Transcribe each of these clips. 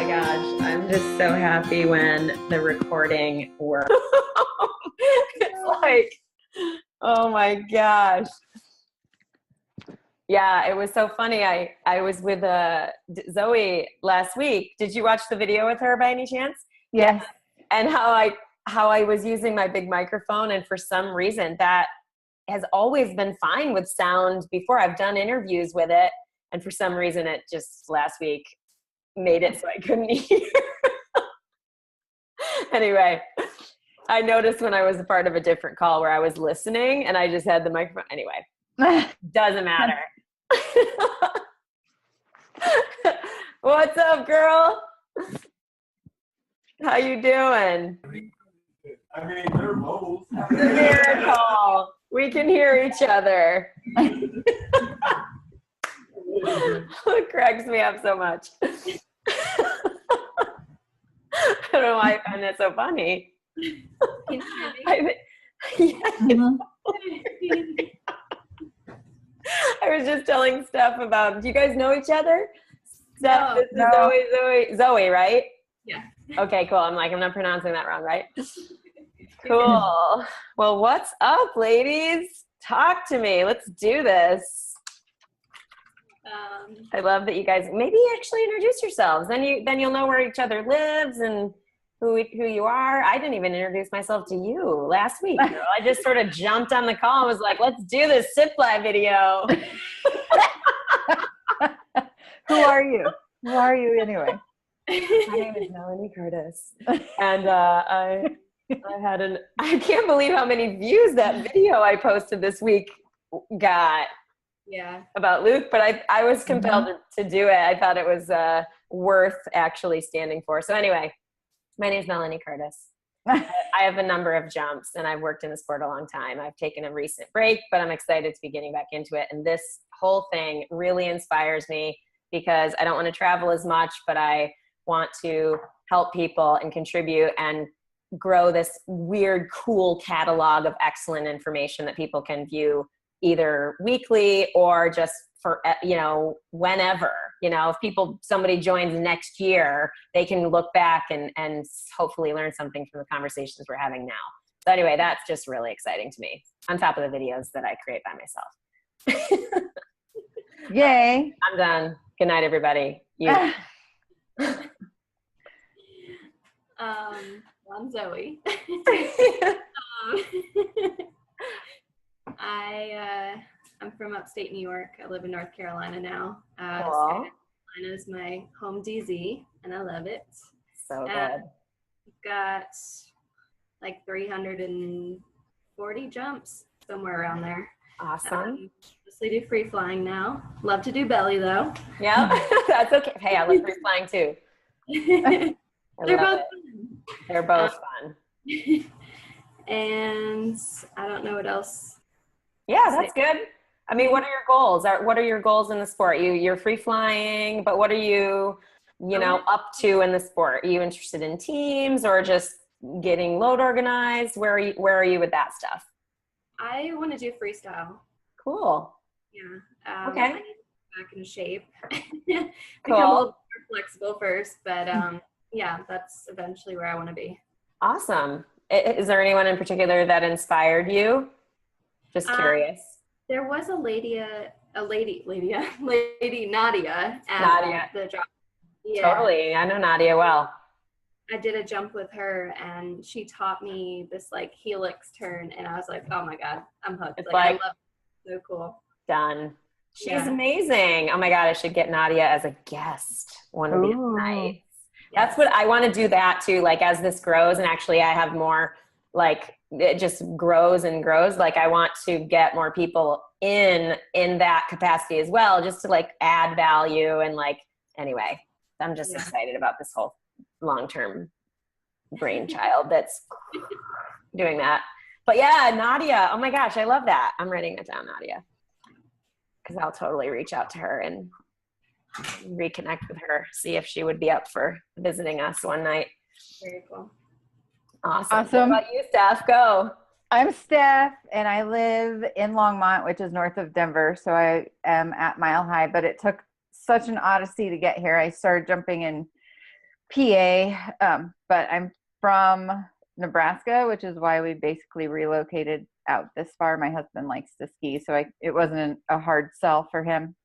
gosh, I'm just so happy when the recording works. It's like, oh my gosh. Yeah, it was so funny. I was with Zoe last week. Did you watch the video with her by any chance? Yes. And how I was using my big microphone, and for some reason that has always been fine with sound before. I've done interviews with it, and for some reason it just last week made it so I couldn't hear. Anyway, I noticed when I was a part of a different call where I was listening and I just had the microphone. Anyway, doesn't matter. What's up, girl? How you doing? I mean, they're both. Miracle. We can hear each other. It cracks me up so much. I don't know why I find that so funny. I was just telling Steph about, do you guys know each other? Steph, this is Zoe, right? Yeah. Okay, cool. I'm not pronouncing that wrong, right? Cool. Well, what's up, ladies? Talk to me. Let's do this. I love that you guys maybe actually introduce yourselves. Then you'll know where each other lives and who you are. I didn't even introduce myself to you last week, girl. I just sort of jumped on the call and was like, let's do this Sit Fly video. Who are you? Who are you anyway? My name is Melanie Curtis. And I can't believe how many views that video I posted this week got. Yeah. About Luke, but I was compelled to do it. I thought it was worth actually standing for. So anyway, my name is Melanie Curtis. I have a number of jumps, and I've worked in the sport a long time. I've taken a recent break, but I'm excited to be getting back into it. And this whole thing really inspires me because I don't want to travel as much, but I want to help people and contribute and grow this weird, cool catalog of excellent information that people can view either weekly or just for, whenever, if somebody joins next year, they can look back and hopefully learn something from the conversations we're having now. So anyway, that's just really exciting to me, on top of the videos that I create by myself. Yay. I'm done. Good night, everybody. I'm Zoe. I'm from upstate New York. I live in North Carolina now. Carolina is my home DZ, and I love it. So good. Got like 340 jumps, somewhere around there. Awesome. Mostly do free flying now. Love to do belly though. Yeah, that's okay. Hey, I love free flying too. They're both fun. They're both fun. And I don't know what else. Yeah, that's good. I mean, what are your goals? What are your goals in the sport? You're free flying, but what are you, up to in the sport? Are you interested in teams or just getting load organized? Where are you with that stuff? I want to do freestyle. Cool. Yeah. Okay. I need to get back in shape. Become Cool. a little more flexible first, but yeah, that's eventually where I want to be. Awesome. Is there anyone in particular that inspired you? Just curious. There was a lady, Nadia. Nadia. The jump. Yeah. Totally. I know Nadia well. I did a jump with her, and she taught me this like helix turn, and I was like, oh my God, I'm hooked. It's I love it. So cool. Done. She's amazing. Oh my God, I should get Nadia as a guest one of these nights. That's what I want to do that too. Like as this grows, and actually I have more, like it just grows and grows. Like I want to get more people in that capacity as well, just to like add value and like, anyway, I'm just excited about this whole long-term brainchild that's doing that. But yeah, Nadia, oh my gosh, I love that. I'm writing it down, Nadia, because I'll totally reach out to her and reconnect with her, see if she would be up for visiting us one night. Very cool. Awesome. What about you, Steph? Go. I'm Steph, and I live in Longmont, which is north of Denver. So I am at Mile High, but it took such an odyssey to get here. I started jumping in PA, but I'm from Nebraska, which is why we basically relocated out this far. My husband likes to ski, so it wasn't a hard sell for him.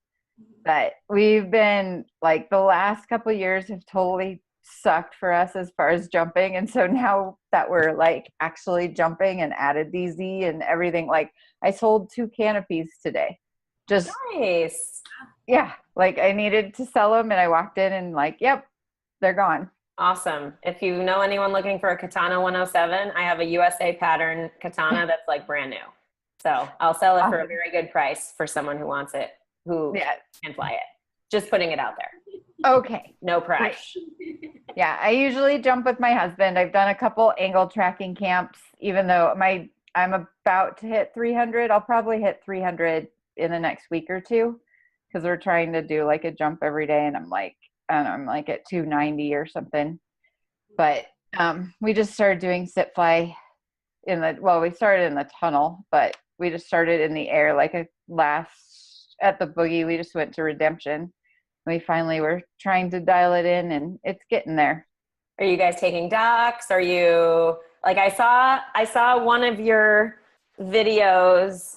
But we've been like the last couple of years have totally sucked for us as far as jumping. And so now that we're like actually jumping and added DZ and everything, like I sold 2 canopies today. Just Nice. yeah, like I needed to sell them and I walked in and like, yep, they're gone. Awesome. If you know anyone looking for a Katana 107, I have a USA pattern katana that's like brand new. So I'll sell it for a very good price for someone who wants it, who can fly it. Just putting it out there. Okay. No pressure. Yeah, I usually jump with my husband. I've done a couple angle tracking camps, even though I'm about to hit 300. I'll probably hit 300 in the next week or two because we're trying to do like a jump every day. And I'm like, I don't know, I'm like at 290 or something. But we just started doing sit fly we started in the tunnel, but we just started in the air like at the boogie. We just went to Redemption. We finally were trying to dial it in and it's getting there. Are you guys taking docs? Are you like, I saw one of your videos.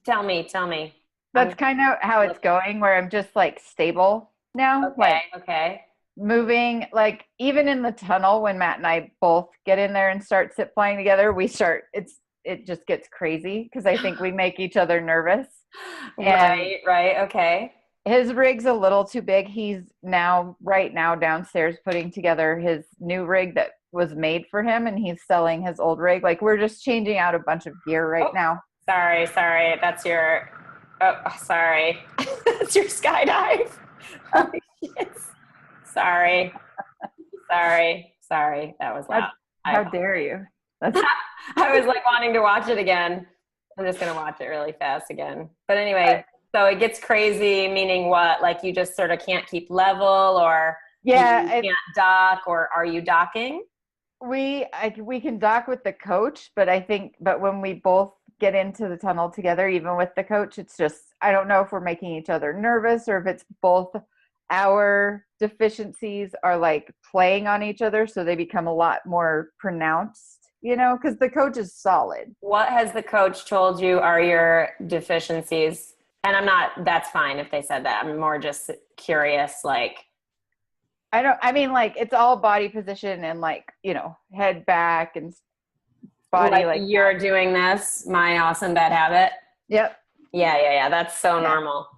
Tell me. That's kind of how it's going, where I'm just like stable now. Okay. Like Okay. moving, like even in the tunnel when Matt and I both get in there and start sit flying together, it just gets crazy because I think we make each other nervous. Right. Okay. His rig's a little too big. He's right now downstairs putting together his new rig that was made for him, and he's selling his old rig. Like we're just changing out a bunch of gear right now. Sorry. That's your, sorry. That's your skydive. Holy shit. Sorry. That was loud. How dare you? I was like wanting to watch it again. I'm just going to watch it really fast again. But anyway, so it gets crazy, meaning what? Like you just sort of can't keep level, or you can't dock, or are you docking? We can dock with the coach, but when we both get into the tunnel together, even with the coach, it's just, I don't know if we're making each other nervous or if it's both our deficiencies are like playing on each other. So they become a lot more pronounced, because the coach is solid. What has the coach told you are your deficiencies? And that's fine if they said that. I'm more just curious, like. It's all body position and like, head back and body. Like you're doing this, my awesome bad habit. Yep. Yeah. That's so normal.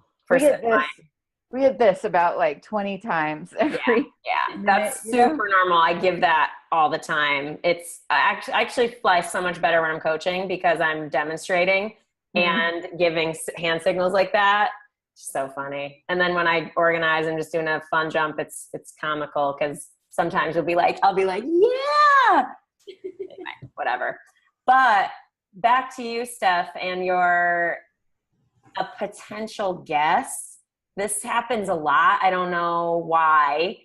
We get this about like 20 times every minute, that's super normal. I give that all the time. I actually fly so much better when I'm coaching because I'm demonstrating and giving hand signals like that. So funny. And then when I organize and just doing a fun jump, it's comical because sometimes I'll be like, yeah, anyway, whatever. But back to you, Steph, and you're a potential guest. This happens a lot. I don't know why.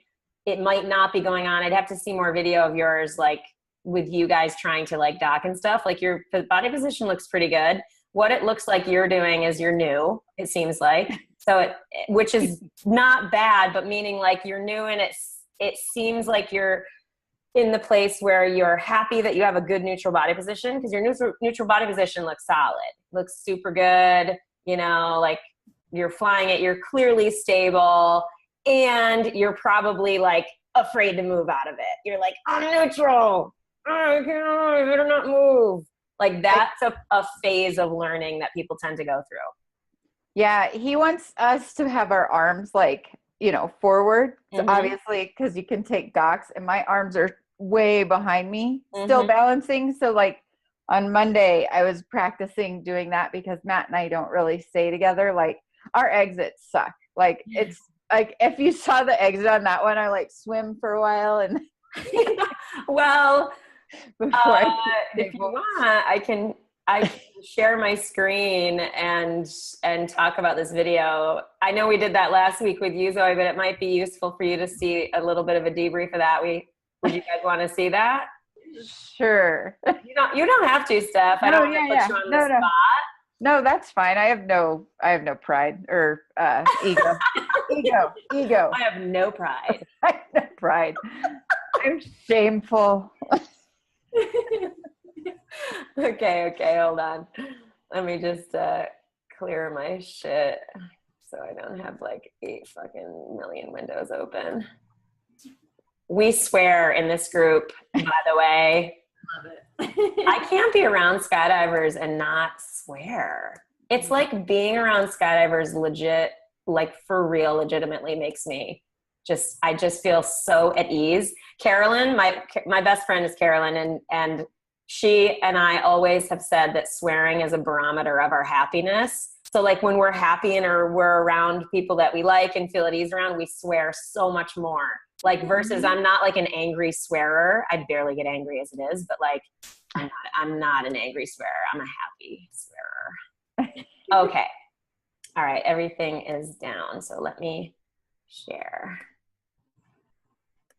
It might not be going on. I'd have to see more video of yours, like with you guys trying to like dock and stuff. Like your body position looks pretty good. What it looks like you're doing is you're new, it seems like. So which is not bad, but meaning like you're new and it seems like you're in the place where you're happy that you have a good neutral body position because your neutral body position looks solid, looks super good, like you're flying it, you're clearly stable, and you're probably like afraid to move out of it. You're like, I'm neutral. I better not move. Like that's a phase of learning that people tend to go through. Yeah, he wants us to have our arms like, forward. So obviously, because you can take docks, and my arms are way behind me, still balancing. So like on Monday, I was practicing doing that because Matt and I don't really stay together. Like our exits suck. Like it's like if you saw the exit on that one, I like swim for a while and well. If you want, I can share my screen and talk about this video. I know we did that last week with you, Zoe, but it might be useful for you to see a little bit of a debrief of that. Would you guys want to see that? Sure. You don't have to, Steph. I don't want to put you on the spot. No, that's fine. I have no pride or ego. Ego. I have no pride. I have no pride. I'm shameful. Okay, hold on. Let me just clear my shit so I don't have like 8 fucking million windows open. We swear in this group, by the way. Love it. I can't be around skydivers and not swear. It's like being around skydivers legit, like for real, legitimately makes me I just feel so at ease. Carolyn, my best friend is Carolyn, and she and I always have said that swearing is a barometer of our happiness. So like when we're happy and we're around people that we like and feel at ease around, we swear so much more. Like versus I'm not like an angry swearer. I barely get angry as it is, but like I'm not an angry swearer. I'm a happy swearer. Okay. All right. Everything is down. So let me share.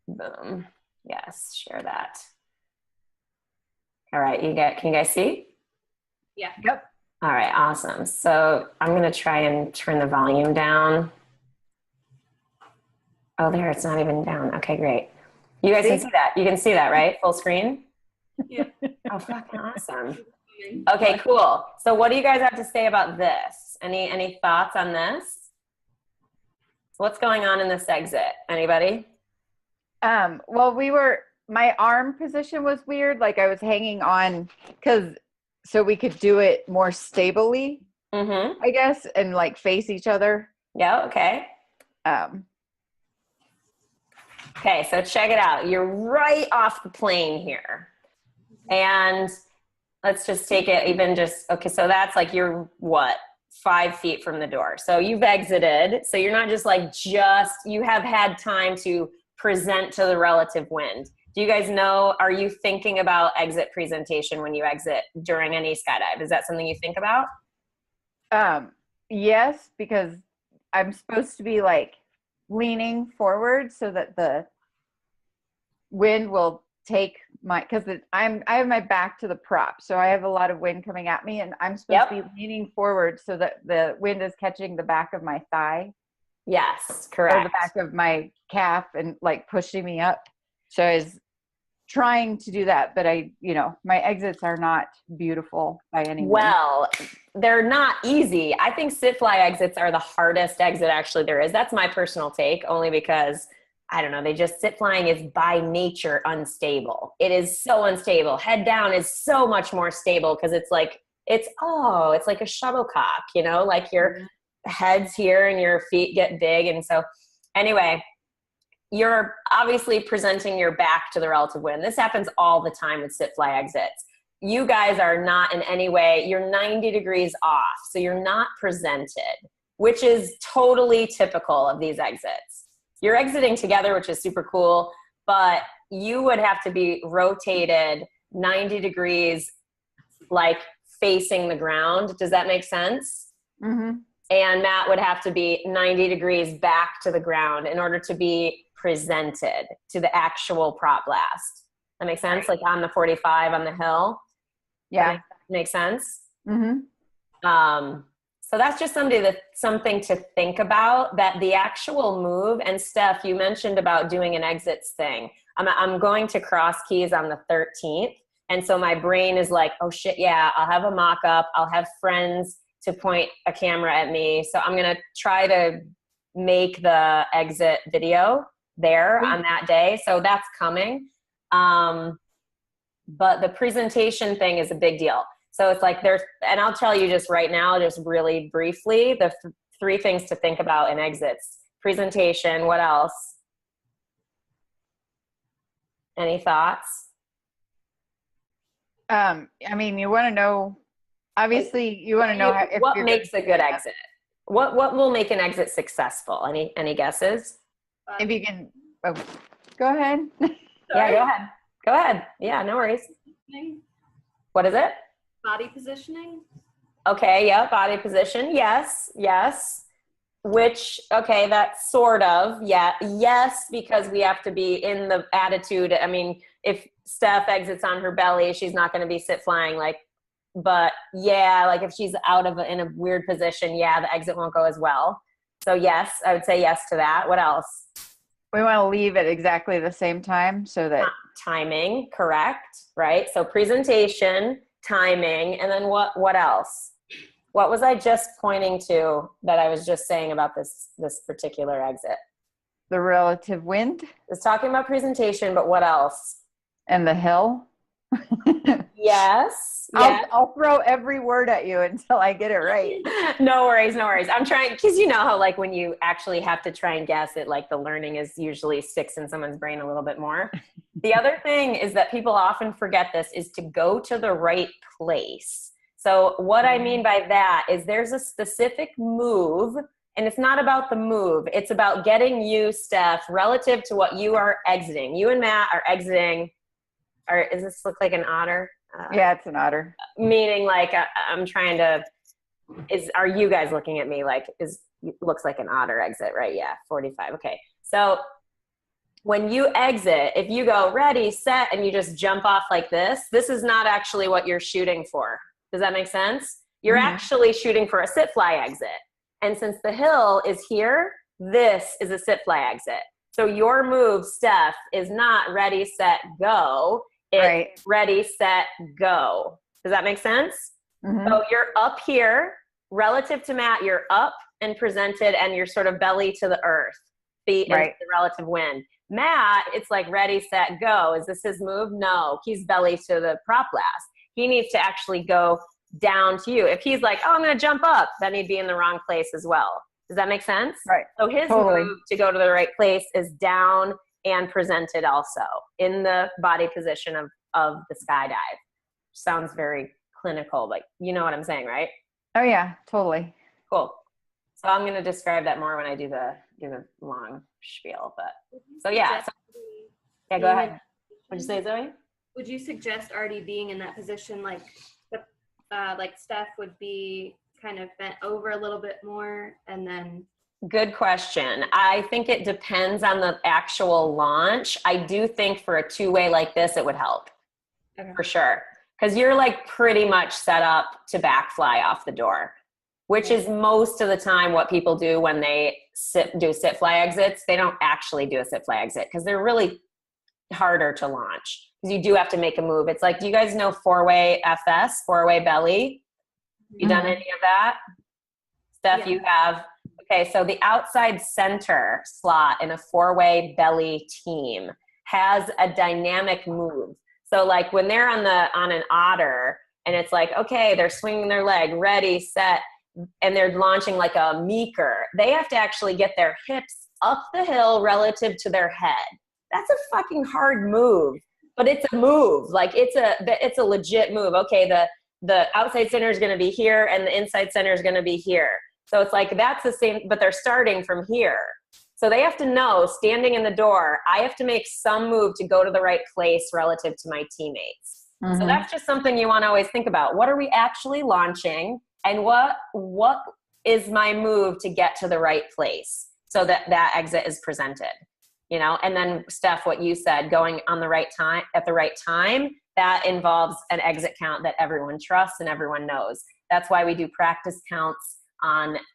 Boom. Yes. Share that. All right. Can you guys see? Yeah. Yep. All right. Awesome. So I'm going to try and turn the volume down. Oh, there. It's not even down. Okay, great. You guys can see that. You can see that, right? Full screen? Yeah. Oh, fucking awesome. Okay, cool. So what do you guys have to say about this? Any thoughts on this? What's going on in this exit? Anybody? Well, my arm position was weird. Like I was hanging on so we could do it more stably, I guess, and like face each other. Yeah, okay. Okay, so check it out. You're right off the plane here. And let's just take it okay, so that's like you're 5 feet from the door. So you've exited. So you're not you have had time to present to the relative wind. Do you guys know, are you thinking about exit presentation when you exit during any skydive? Is that something you think about? Yes, because I'm supposed to be like leaning forward so that the wind will take because I have my back to the prop, so I have a lot of wind coming at me, and I'm supposed to be leaning forward so that the wind is catching the back of my thigh. Yes, correct. Or the back of my calf and like pushing me up. So I was trying to do that, but my exits are not beautiful by any means. Well, they're not easy. I think sit fly exits are the hardest exit actually there is. That's my personal take, only because I don't know, sit flying is by nature unstable. It is so unstable. Head down is so much more stable because it's like a shuttlecock, like your head's here and your feet get big. And so anyway, you're obviously presenting your back to the relative wind. This happens all the time with sit fly exits. You guys are not in any way, you're 90 degrees off. So you're not presented, which is totally typical of these exits. You're exiting together, which is super cool, but you would have to be rotated 90 degrees, like facing the ground. Does that make sense? Mm-hmm. And Matt would have to be 90 degrees back to the ground in order to be presented to the actual prop blast. That makes sense? Like on the 45 on the hill? Yeah. That makes sense? Mm-hmm. So that's just something to think about, that the actual move. And Steph, you mentioned about doing an exits thing. I'm going to Cross Keys on the 13th. And so my brain is like, oh shit, yeah, I'll have a mock-up. I'll have friends to point a camera at me. So I'm going to try to make the exit video there on that day. So that's coming. But the presentation thing is a big deal. So it's like and I'll tell you just right now, just really briefly, the 3 things to think about in exits. Presentation, what else? Any thoughts? You want to know, obviously you want to know what makes a good exit. What will make an exit successful? Any guesses? If you can, go ahead. Yeah, go ahead. Yeah, no worries. What is it? Body positioning. Okay, yeah, body position. Yes. Which, okay, that's sort of, yeah. Yes, because we have to be in the attitude. I mean, if Steph exits on her belly, she's not going to be sit flying, but yeah, like if she's in a weird position, yeah, the exit won't go as well. So yes, I would say yes to that. What else? We want to leave at exactly the same time so that Timing, correct, right? So presentation, timing, and then what else? What was I just pointing to that I was just saying about this particular exit? the relative wind It's talking about presentation, but what else? and the hill. Yes. I'll throw every word at you until I get it right. No worries. I'm trying, because you know how like when you actually have to try and guess it, like the learning is usually sticks in someone's brain a little bit more. The other thing is that people often forget this is to go to the right place. So what I mean by that is there's a specific move, and it's not about the move. It's about getting you, Steph, relative to what you are exiting. You and Matt are exiting. Does this look like an otter? Yeah, it's an otter. Meaning like I'm trying to, are you guys looking at me like looks like an otter exit, right? Yeah, 45. Okay. So when you exit, if you go ready, set, and you just jump off like this is not actually what you're shooting for. Does that make sense? You're actually shooting for a sit fly exit. And since the hill is here, this is a sit fly exit. So your move, Steph, is not ready, set, go. It's Right. ready, set, go. Does that make sense? Mm-hmm. So you're up here, relative to Matt, you're up and presented, and you're sort of belly to the earth, feet into the relative wind. Matt, it's like ready, set, go. Is this his move? No, he's belly to the prop blast. He needs to actually go down to you. If he's like, oh, I'm going to jump up, then he'd be in the wrong place as well. Does that make sense? Right. So his move to go to the right place is down and presented also in the body position of the skydive. Sounds very clinical, but you know what I'm saying, right? Oh yeah, totally. Cool. So I'm going to describe that more when I do the long spiel, but so yeah. Yeah, go ahead. What'd you say, Zoe? Would you suggest already being in that position, like Steph would be kind of bent over a little bit more and then? Good question. I think it depends on the actual launch. I do think for a two-way like this, it would help for sure. Because you're like pretty much set up to backfly off the door, which is most of the time what people do when they do sit fly exits. They don't actually do a sit fly exit because they're really harder to launch because you do have to make a move. It's like, do you guys know four-way FS, four-way belly? You done any of that? Steph, you have. Okay, so the outside center slot in a four-way belly team has a dynamic move. So like when they're on an otter and it's like, okay, they're swinging their leg, ready, set, and they're launching like a meeker, they have to actually get their hips up the hill relative to their head. That's a fucking hard move, but it's a move. Like it's a legit move. Okay, the outside center is going to be here and the inside center is going to be here. So it's like that's the same, but they're starting from here. So they have to know, standing in the door, I have to make some move to go to the right place relative to my teammates. So that's just something you want to always think about. What are we actually launching? And what is my move to get to the right place so that exit is presented? You know, and then Steph, what you said, going on the right time at the right time, that involves an exit count that everyone trusts and everyone knows. That's why we do practice counts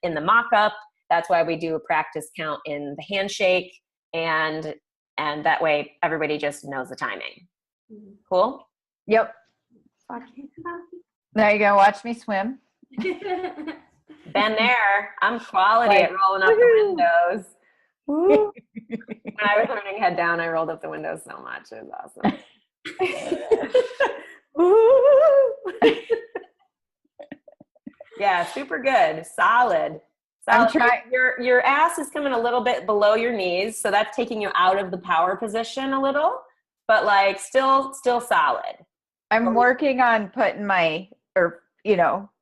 in the mock-up. That's why we do a practice count in the handshake, and that way everybody just knows the timing. Cool? Yep. Now you gonna watch me swim. Been there. I'm quality at rolling up the windows. When I was learning head down, I rolled up the windows so much. It was awesome. Yeah, super good. Solid. I'm trying. Your ass is coming a little bit below your knees, so that's taking you out of the power position a little, but like still solid. I'm working on putting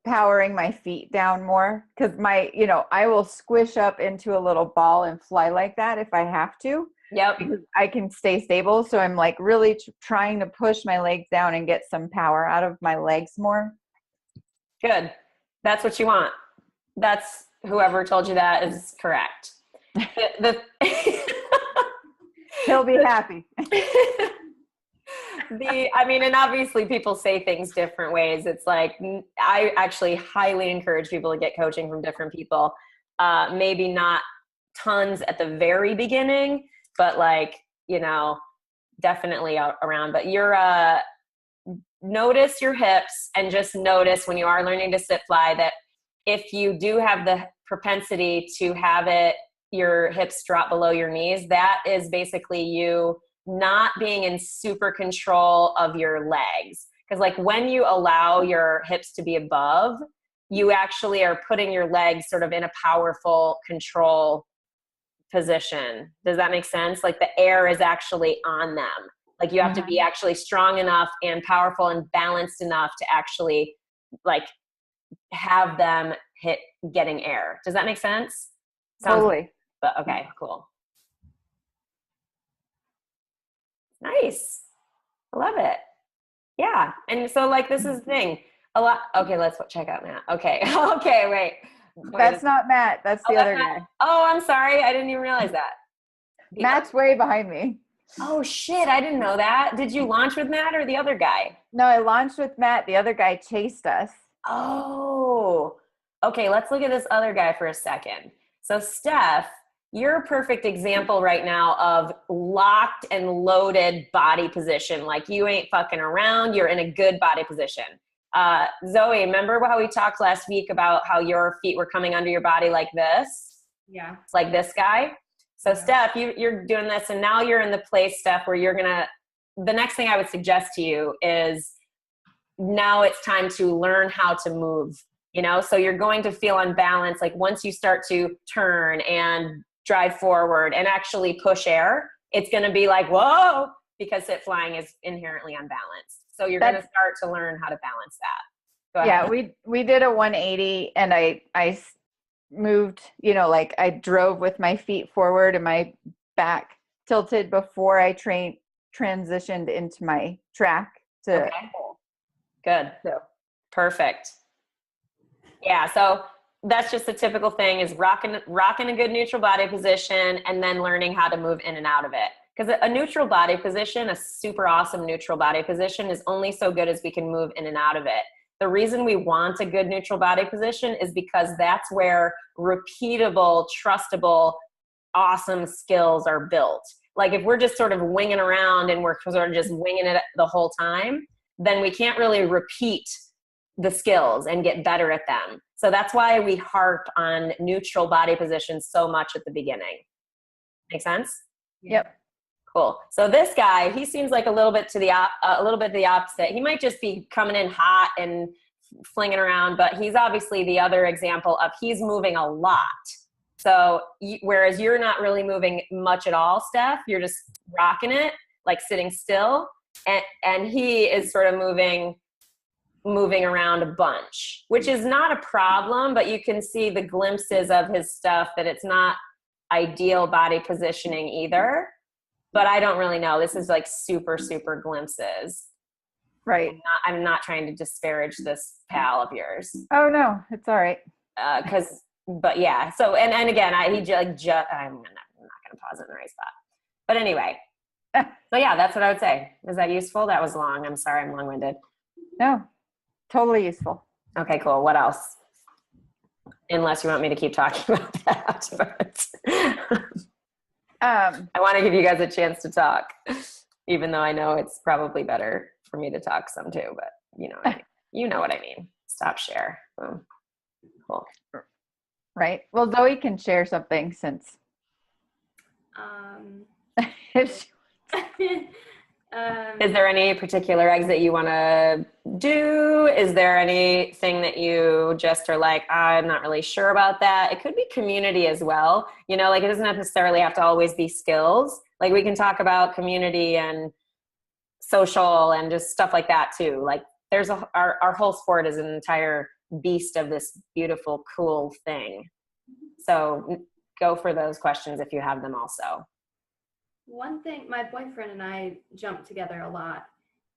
powering my feet down more because I will squish up into a little ball and fly like that if I have to. Yep. Because I can stay stable. So I'm like really trying to push my legs down and get some power out of my legs more. Good. That's what you want. That's whoever told you that is correct. He'll be happy. And obviously people say things different ways. It's like, I actually highly encourage people to get coaching from different people. maybe not tons at the very beginning, but like, you know, definitely around. But you're notice your hips, and just notice when you are learning to sit fly that if you do have the propensity to have your hips drop below your knees, that is basically you not being in super control of your legs. Because like when you allow your hips to be above, you actually are putting your legs sort of in a powerful control position. Does that make sense? Like the air is actually on them. Like you have to be actually strong enough and powerful and balanced enough to actually like have them hit getting air. Does that make sense? Totally. But okay, cool. Nice. I love it. Yeah. And so like, this is the thing. A lot. Okay. Let's check out Matt. Okay. Okay. Wait. That's not Matt. That's the other guy. Oh, I'm sorry. I didn't even realize that. Matt's way behind me. Oh shit. I didn't know that. Did you launch with Matt or the other guy? No, I launched with Matt. The other guy chased us. Oh, okay. Let's look at this other guy for a second. So Steph, you're a perfect example right now of locked and loaded body position. Like you ain't fucking around. You're in a good body position. Zoe, remember how we talked last week about how your feet were coming under your body like this? Yeah. Like this guy. So Steph, you're doing this, and now you're in the place, Steph, where the next thing I would suggest to you is now it's time to learn how to move, you know? So you're going to feel unbalanced. Like once you start to turn and drive forward and actually push air, it's going to be like, whoa, because sit flying is inherently unbalanced. So you're going to start to learn how to balance that. Go ahead. Yeah, we did a 180, and I moved, you know, like I drove with my feet forward and my back tilted before I transitioned into my track to pull. Good. So perfect. Yeah. So that's just a typical thing, is rocking a good neutral body position and then learning how to move in and out of it. Because a neutral body position, a super awesome neutral body position, is only so good as we can move in and out of it. The reason we want a good neutral body position is because that's where repeatable, trustable, awesome skills are built. Like if we're just sort of winging around and we're sort of just winging it the whole time, then we can't really repeat the skills and get better at them. So that's why we harp on neutral body positions so much at the beginning. Make sense? Yep. Cool. So this guy, he seems like a little bit the opposite. He might just be coming in hot and flinging around, but he's obviously the other example of he's moving a lot. So whereas you're not really moving much at all, Steph, you're just rocking it, like sitting still, and he is sort of moving around a bunch, which is not a problem, but you can see the glimpses of his stuff that it's not ideal body positioning either. But I don't really know. This is like super, super glimpses. Right. I'm not trying to disparage this pal of yours. Oh no, it's all right. But yeah. So, and again, I'm not going to pause in the right spot. But anyway. So yeah, that's what I would say. Is that useful? That was long. I'm sorry. I'm long-winded. No, totally useful. Okay, cool. What else? Unless you want me to keep talking about that. But I want to give you guys a chance to talk, even though I know it's probably better for me to talk some too, but you know what I mean. You know what I mean. Stop share. Boom. Cool. Right. Well, Zoe can share something since. Is there any particular eggs that you want to do? Is there anything that you just are like, I'm not really sure about that? It could be community as well. You know, like it doesn't necessarily have to always be skills. Like we can talk about community and social and just stuff like that too. Like there's our whole sport is an entire beast of this beautiful, cool thing. So go for those questions if you have them also. One thing, my boyfriend and I jump together a lot.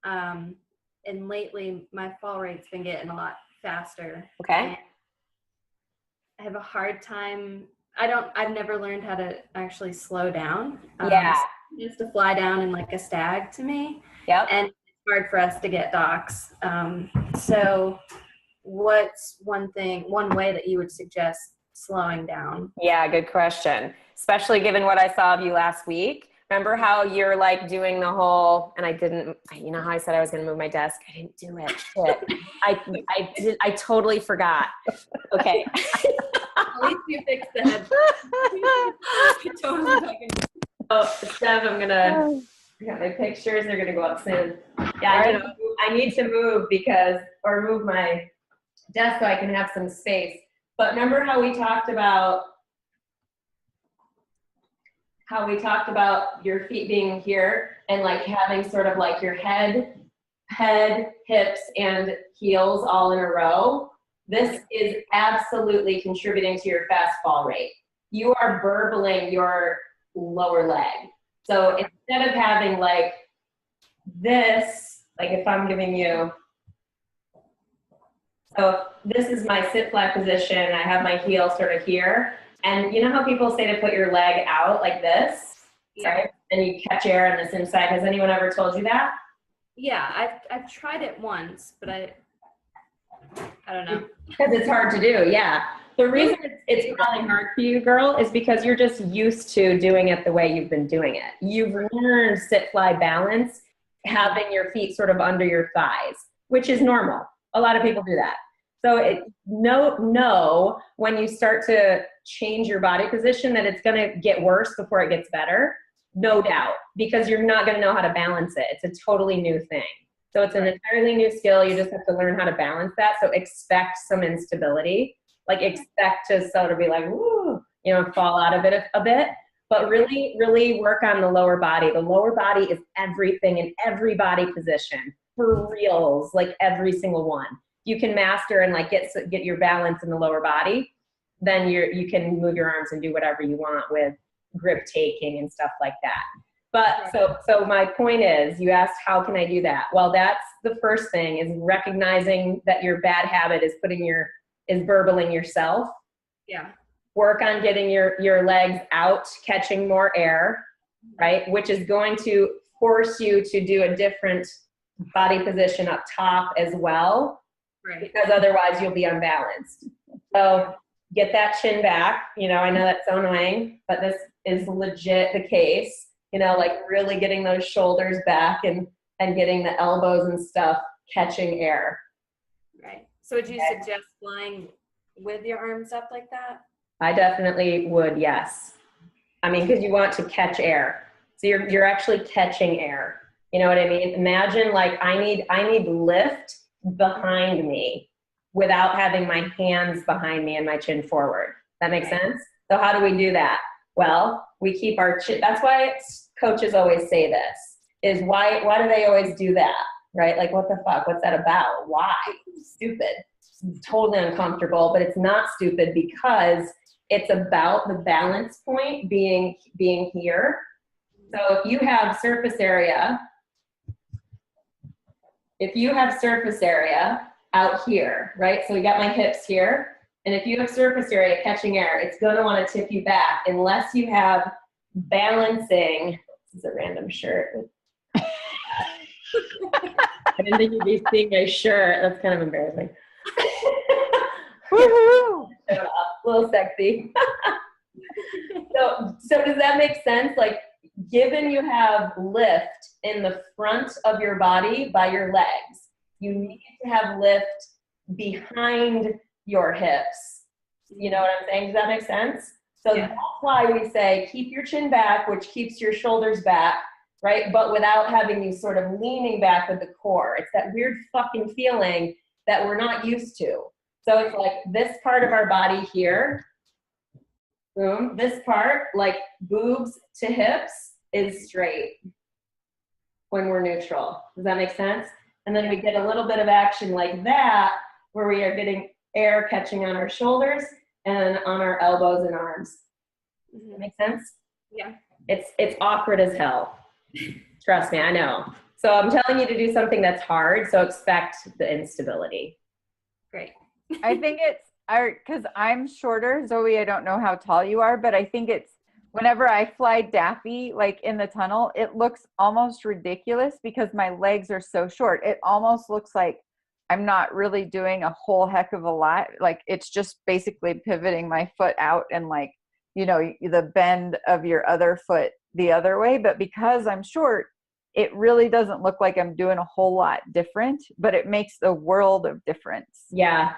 And lately my fall rate's been getting a lot faster. Okay. I have a hard time. I've never learned how to actually slow down. Yeah. Just to fly down in like a stag to me. Yep. And it's hard for us to get docks. So what's one way that you would suggest slowing down? Yeah, good question. Especially given what I saw of you last week. Remember how you're like doing the whole, and I didn't, you know how I said I was going to move my desk? I didn't do it. Shit. I totally forgot. Okay. At least you fixed the head. Totally fucking. Oh, Steph, I got my pictures. They're going to go up soon. Yeah, I need to move move my desk so I can have some space. But remember how we talked about your feet being here and like having sort of like your head, hips, and heels all in a row? This is absolutely contributing to your fast fall rate. You are burbling your lower leg. So instead of having like this, like if I'm giving you, so this is my sit flat position. I have my heel sort of here. And you know how people say to put your leg out like this, right? And you catch air on this inside. Has anyone ever told you that? Yeah, I've tried it once, but I don't know. Because it's hard to do, yeah. The reason it's probably hard for you, girl, is because you're just used to doing it the way you've been doing it. You've learned sit fly balance, having your feet sort of under your thighs, which is normal. A lot of people do that. So know when you start to change your body position that it's going to get worse before it gets better, no doubt, because you're not going to know how to balance it. It's a totally new thing. So it's an entirely new skill. You just have to learn how to balance that. So expect some instability. Like expect to sort of be like, woo, fall out of it a bit. But really, really work on the lower body. The lower body is everything in every body position. For reals, like every single one. You can master and like get your balance in the lower body, then you can move your arms and do whatever you want with grip taking and stuff like that. But so my point is, you asked how can I do that? Well, that's the first thing, is recognizing that your bad habit is burbling yourself. Yeah. Work on getting your legs out, catching more air, right? Which is going to force you to do a different body position up top as well. Right. Because otherwise you'll be unbalanced. So get that chin back. I know that's so annoying, but this is legit the case. Like really getting those shoulders back and getting the elbows and stuff catching air. Right. So would you suggest flying with your arms up like that? I definitely would, yes. I mean, because you want to catch air. So you're actually catching air. You know what I mean? Imagine like I need lift behind me without having my hands behind me and my chin forward. That makes sense? So how do we do that? Well, we keep our chin. That's why coaches always say this, is why do they always do that? Right? Like, what the fuck? What's that about? Why? Stupid. It's totally uncomfortable, but it's not stupid because it's about the balance point being here. So if you have surface area out here, right? So we got my hips here. And if you have surface area catching air, it's going to want to tip you back unless you have balancing. This is a random shirt. I didn't think you'd be seeing my shirt. That's kind of embarrassing. Woohoo! A little sexy. So does that make sense? Like, given you have lift in the front of your body by your legs, you need to have lift behind your hips. You know what I'm saying? Does that make sense? So that's why we say keep your chin back, which keeps your shoulders back, right? But without having you sort of leaning back with the core. It's that weird fucking feeling that we're not used to. So it's like this part of our body here, boom, this part, like boobs to hips, is straight when we're neutral. Does that make sense? And then we get a little bit of action like that, where we are getting air catching on our shoulders and on our elbows and arms. Does that make sense? Yeah. It's awkward as hell. Trust me, I know. So I'm telling you to do something that's hard, so expect the instability. Great. I think it's because I'm shorter, Zoe, I don't know how tall you are, but I think it's whenever I fly Daffy, like in the tunnel, it looks almost ridiculous because my legs are so short. It almost looks like I'm not really doing a whole heck of a lot. Like it's just basically pivoting my foot out and like, you know, the bend of your other foot the other way. But because I'm short, it really doesn't look like I'm doing a whole lot different, but it makes a world of difference. Yeah.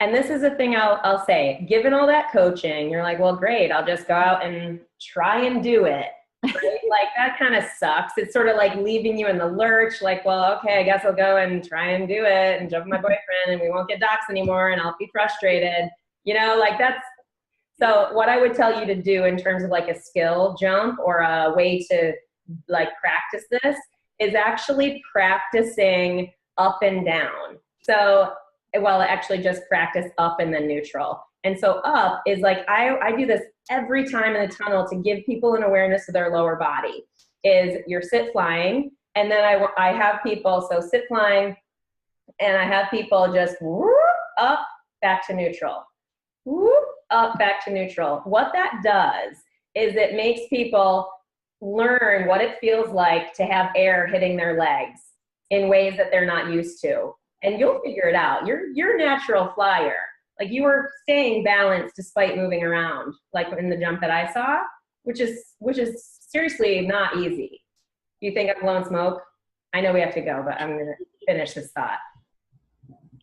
And this is a thing I'll say, given all that coaching, you're like, well, great, I'll just go out and try and do it. Right? Like that kind of sucks. It's sort of like leaving you in the lurch, like, well, okay, I guess I'll go and try and do it and jump with my boyfriend and we won't get docs anymore and I'll be frustrated. You know, like that's, so what I would tell you to do in terms of like a skill jump or a way to like practice this is actually practicing up and down. So, well, actually just practice up and then neutral. And so up is like, I do this every time in the tunnel to give people an awareness of their lower body is you're sit flying. And then I have people, so sit flying and I have people just whoop, up, back to neutral, whoop, up, back to neutral. What that does is it makes people learn what it feels like to have air hitting their legs in ways that they're not used to. And you'll figure it out. You're a natural flyer. Like you were staying balanced despite moving around, like in the jump that I saw, which is seriously not easy. Do you think I'm blowing smoke? I know we have to go, but I'm gonna finish this thought.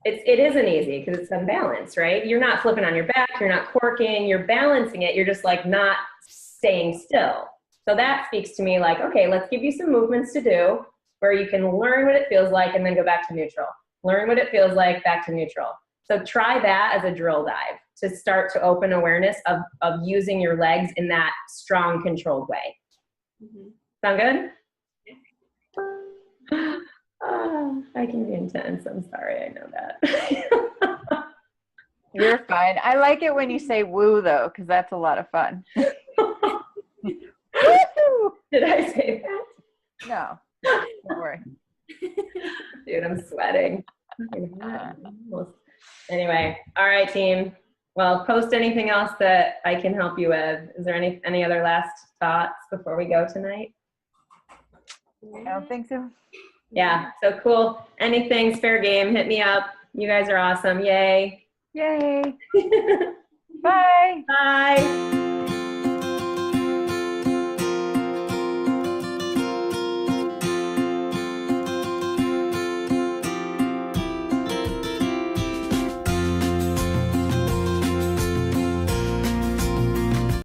It isn't easy because it's unbalanced, right? You're not flipping on your back, you're not corking, you're balancing it, you're just like not staying still. So that speaks to me like, okay, let's give you some movements to do where you can learn what it feels like and then go back to neutral. Learn what it feels like, back to neutral. So try that as a drill dive to start to open awareness of using your legs in that strong, controlled way. Mm-hmm. Sound good? Oh, I can be intense. I'm sorry. I know that. You're fine. I like it when you say woo, though, because that's a lot of fun. Did I say that? No, don't worry. Dude, I'm sweating. Anyway, all right, team. Well, post anything else that I can help you with. Is there any other last thoughts before we go tonight? I don't think so. Yeah, so cool. Anything's fair game. Hit me up. You guys are awesome. Yay. Yay. Bye. Bye.